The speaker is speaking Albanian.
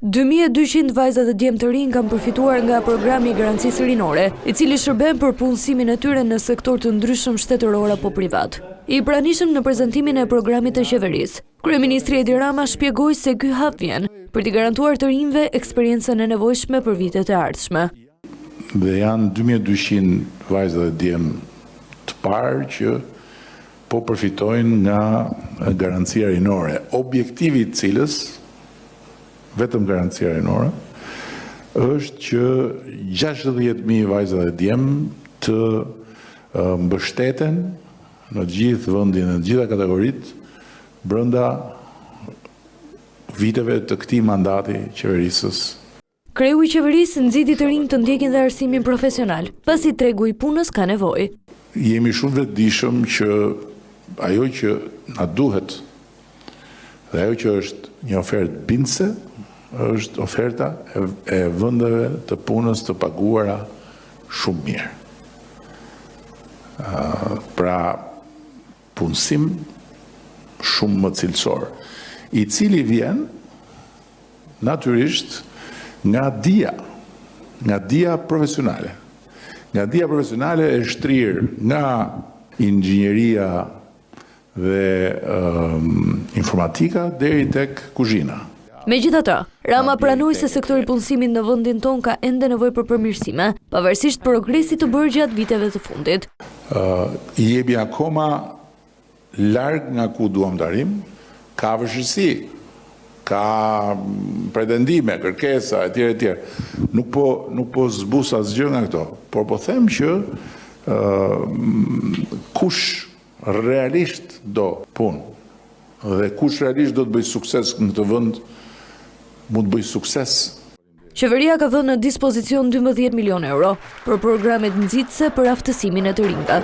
2.200 vajza dhe djemë të rinj kanë përfituar nga programi i garancisë rinore, i cili shërben për punësimin e tyre në sektor të ndryshëm shtetëror apo privat. I pranishëm në prezantimin e programit të qeverisë. Kryeministri Edi Rama shpjegoi se ky hap vjen për t'i garantuar të rinjve eksperiencën e nevojshme për vitet e ardhshme. Dhe janë 2.200 vajza dhe djemë të parë që po përfitojnë nga garancia rinore, objektivi i cilës vetëm garancia rinore, është që 60.000 vajza dhe djemë të mbështeten në gjithë vendin, në gjitha kategoritë, brenda viteve të këtij mandati qeverisës. Kreu i qeverisë nxiti të rinj të ndjekin dhe arsimin profesional, pasi tregu i punës ka nevojë. Jemi shumë vetëdijshëm që ajo që na duhet dhe ajo që është një ofertë bindëse është oferta e vendeve të punës të paguara shumë mirë. Pra punësim shumë më cilësor, i cili vjen natyrisht nga dia profesionale. Nga dia profesionale e shtrirë nga inxhinieria dhe informatika deri tek kuzhina. Megjithatë, Rama pranoi se sektori i punësimit në vendin tonë ka ende nevojë për përmirësime, pavarësisht progresit të bërë gjatë viteve të fundit. Jemi akoma larg nga ku duam të arrijm, ka vështirësi, ka pretendime, kërkesa etj. Nuk po zbus asgjë nga këto, por po them që kush realisht do punë dhe kush realisht do të bëjë sukses në këtë vend, mund të bëjë sukses. Qeveria ka dhënë në dispozicion 12 milion euro për programet nxitëse për aftësimin e të rinjve.